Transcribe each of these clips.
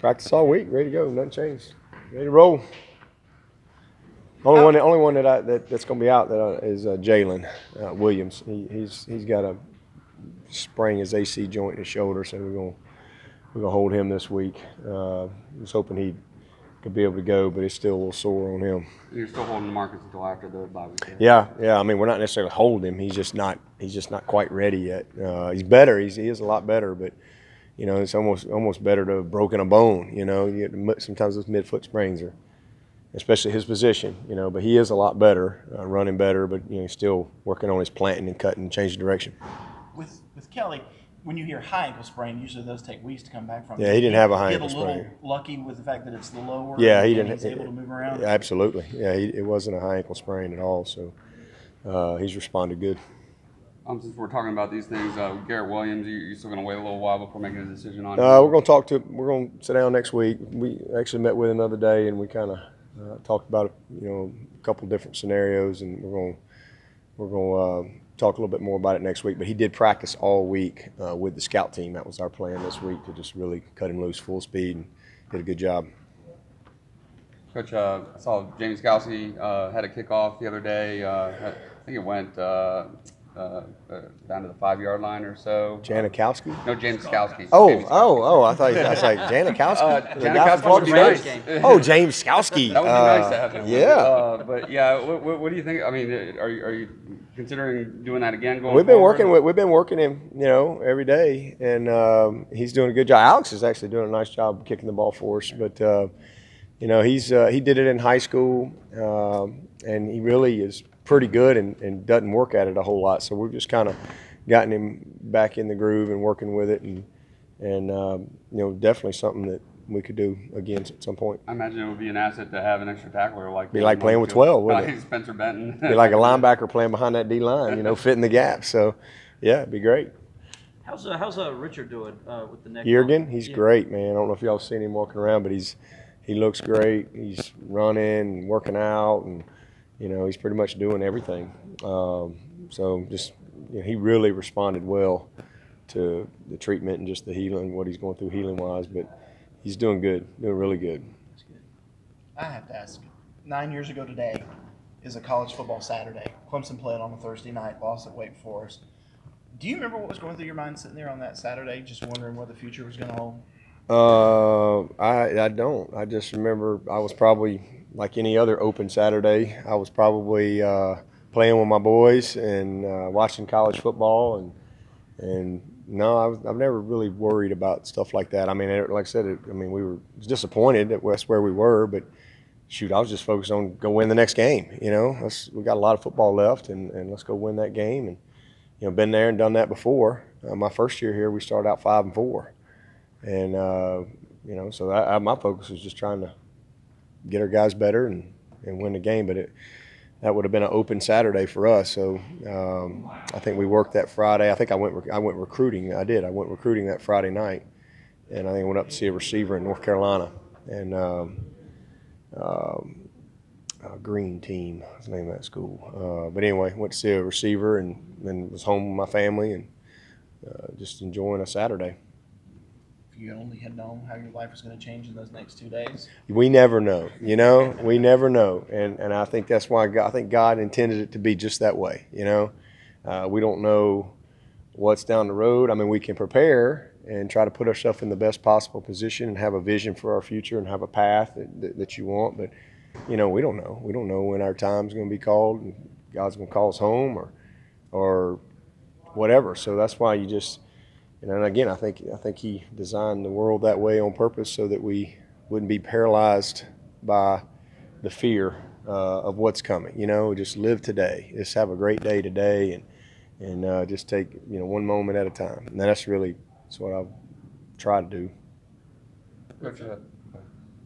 Practice all week, ready to go, nothing changed, ready to roll. Only one that's going to be out is Jaylin Williams. He's got a sprain his AC joint in his shoulder, so we're gonna hold him this week. I was hoping he could be able to go, but it's still a little sore on him. You're still holding Marcus until after the bye week. Yeah. I mean, we're not necessarily holding him. He's just not quite ready yet. He's better. He is a lot better, but you know, it's almost better to have broken a bone. You know, sometimes those midfoot sprains are, especially his position. You know, but he is a lot better, running better. But you know, he's still working on his planting and cutting, and changing direction. With Kelly, when you hear high ankle sprain, usually those take weeks to come back from. Yeah, he didn't have a high ankle sprain. Get a little lucky with the fact that it's the lower. Yeah, he didn't. He's able to move around. Yeah, absolutely. Yeah, it wasn't a high ankle sprain at all. So he's responded good. Since we're talking about these things, Garrett Williams, you're still going to wait a little while before making a decision on. We're going to sit down next week. We actually met with him the other day, and we kind of talked about a couple different scenarios, and we're going to talk a little bit more about it next week. But he did practice all week with the scout team. That was our plan this week, to just really cut him loose full speed, and did a good job. Coach, I saw James Kowski had a kickoff the other day. I think it went down to the 5-yard line or so. Kowski? No, James Kowski. Oh! I thought I was like Kowski. Janikowski would be nice. Oh, James Kowski. That would be nice to have him. Yeah. But yeah, what do you think? I mean, are you considering doing that again? We've been working him, every day, and he's doing a good job. Alex is actually doing a nice job kicking the ball for us, but he did it in high school, and he really is pretty good and doesn't work at it a whole lot. So we've just kind of gotten him back in the groove and working with it, and definitely something that we could do again at some point. I imagine it would be an asset to have an extra tackler like. Be like playing with 12, wouldn't it? Spencer Benton. Be like a linebacker playing behind that D line, fitting the gap. So yeah, it'd be great. How's Richard doing with the neck? Jurgen, he's great, man. I don't know if y'all seen him walking around, but he looks great. He's running and working out, and he's pretty much doing everything. So just he really responded well to the treatment and just the healing, what he's going through healing-wise. But he's doing good, doing really good. That's good. I have to ask, 9 years ago today is a college football Saturday. Clemson played on a Thursday night, lost at Wake Forest. Do you remember what was going through your mind sitting there on that Saturday, just wondering what the future was going to hold? I don't. I just remember I was probably like any other open Saturday. I was probably playing with my boys and watching college football, and no, I've never really worried about stuff like that. I mean, like I said, we were disappointed that that's where we were, but shoot, I was just focused on go win the next game. We got a lot of football left, and let's go win that game. And been there and done that before. My first year here, we started out 5-4. And, so my focus was just trying to get our guys better and win the game. But that would have been an open Saturday for us. So I think we worked that Friday. I think I went recruiting. I did. I went recruiting that Friday night. And I think I went up to see a receiver in North Carolina. And Green Team, that's the name of that school. But anyway, went to see a receiver and then was home with my family and just enjoying a Saturday. If you only had known how your life was going to change in those next 2 days. We never know, we never know. And I think that's why I think God intended it to be just that way, We don't know what's down the road. I mean, we can prepare and try to put ourselves in the best possible position and have a vision for our future and have a path that you want. But, we don't know. We don't know when our time's going to be called and God's going to call us home or whatever. So that's why you just – and again, I think he designed the world that way on purpose so that we wouldn't be paralyzed by the fear of what's coming. Just live today. Just have a great day today and just take one moment at a time. And that's what I've tried to do. Coach,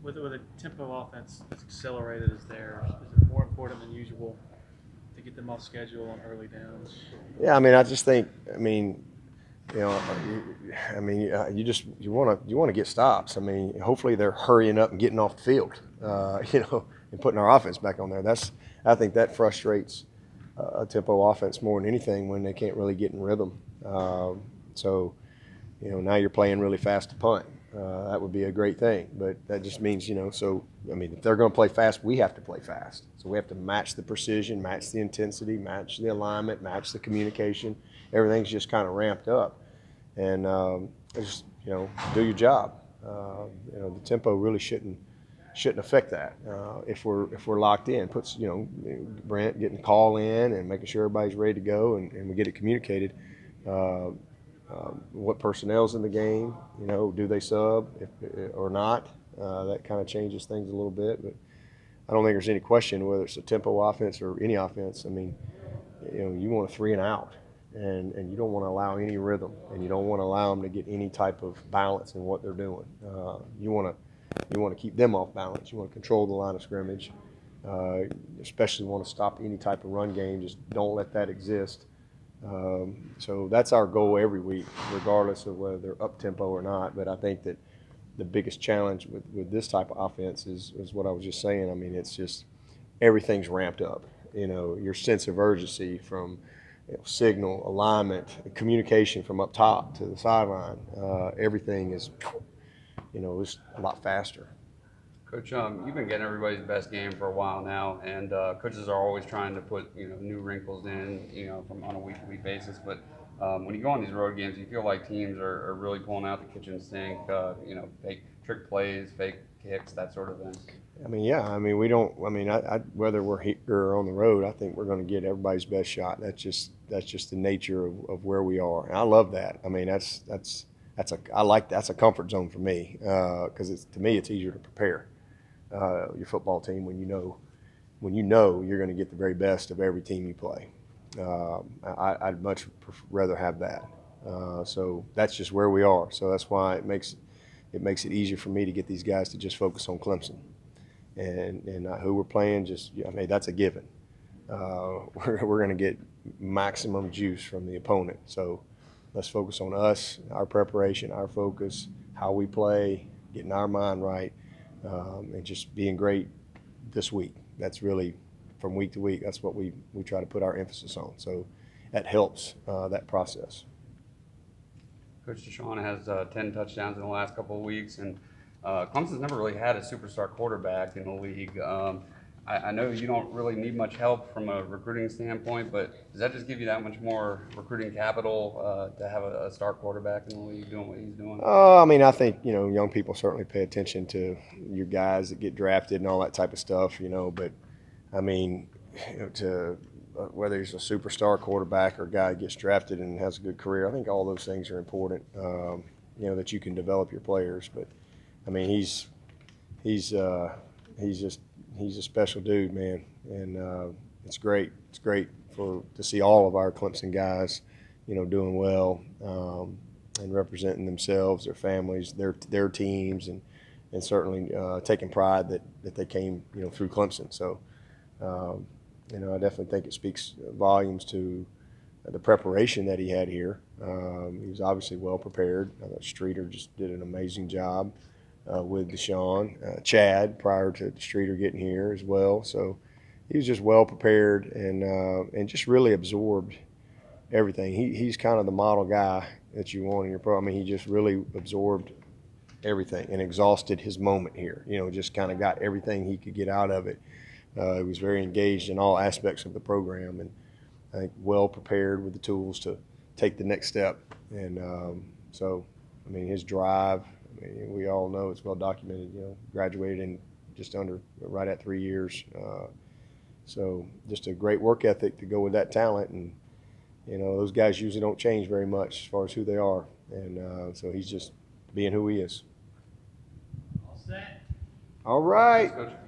with a tempo offense that's accelerated is it more important than usual to get them off schedule on early downs? Yeah, I just think you want to get stops. Hopefully they're hurrying up and getting off the field, and putting our offense back on there. I think that frustrates a tempo offense more than anything when they can't really get in rhythm. So now you're playing really fast to punt, that would be a great thing. But that just means, so, I mean, if they're going to play fast, we have to play fast. So we have to match the precision, match the intensity, match the alignment, match the communication. Everything's just kind of ramped up. And just, do your job. The tempo really shouldn't affect that if we're locked in. Puts Bryant getting call in and making sure everybody's ready to go and we get it communicated. What personnel's in the game? Do they sub or not? That kind of changes things a little bit. But I don't think there's any question whether it's a tempo offense or any offense. I mean, you want a 3 and out. And you don't want to allow any rhythm, and you don't want to allow them to get any type of balance in what they're doing. You want to keep them off balance. You want to control the line of scrimmage. Especially want to stop any type of run game. Just don't let that exist. So that's our goal every week, regardless of whether they're up tempo or not. But I think that the biggest challenge with this type of offense is what I was just saying. I mean, it's just everything's ramped up. Your sense of urgency from signal, alignment, communication from up top to the sideline. Everything is, it's a lot faster. Coach, you've been getting everybody's best game for a while now, and coaches are always trying to put new wrinkles in, from on a week-to-week basis. But when you go on these road games, you feel like teams are really pulling out the kitchen sink, fake trick plays, fake kicks, that sort of thing. I mean, we don't. I mean, whether we're here or on the road, I think we're going to get everybody's best shot. That's just the nature of where we are, and I love that. I mean, that's a comfort zone for me because to me it's easier to prepare your football team when you know you're going to get the very best of every team you play. I'd much rather have that. So that's just where we are. So that's why it makes it easier for me to get these guys to just focus on Clemson. And who we're playing, that's a given. We're going to get maximum juice from the opponent. So let's focus on us, our preparation, our focus, how we play, getting our mind right, and just being great this week. That's really, from week to week, that's what we try to put our emphasis on. So that helps that process. Coach Deshaun has 10 touchdowns in the last couple of weeks, and Clemson's never really had a superstar quarterback in the league. I know you don't really need much help from a recruiting standpoint, but does that just give you that much more recruiting capital to have a star quarterback in the league doing what he's doing? I mean, I think, young people certainly pay attention to your guys that get drafted and all that type of stuff, but, I mean, whether he's a superstar quarterback or a guy that gets drafted and has a good career, I think all those things are important, that you can develop your players. But, I mean, he's a special dude, man, and it's great. It's great to see all of our Clemson guys, doing well and representing themselves, their families, their teams, and certainly taking pride that they came, through Clemson. So, I definitely think it speaks volumes to the preparation that he had here. He was obviously well prepared. I thought Streeter just did an amazing job. With Deshaun, Chad prior to Streeter getting here as well. So he was just well prepared and just really absorbed everything. He's kind of the model guy that you want in your pro. I mean, he just really absorbed everything and exhausted his moment here. Just kind of got everything he could get out of it. He was very engaged in all aspects of the program, and I think well prepared with the tools to take the next step. And so, I mean, his drive. I mean, we all know it's well documented. Graduated in just right at 3 years. So just a great work ethic to go with that talent, and those guys usually don't change very much as far as who they are, and so he's just being who he is. All set. All right. Thanks, Coach.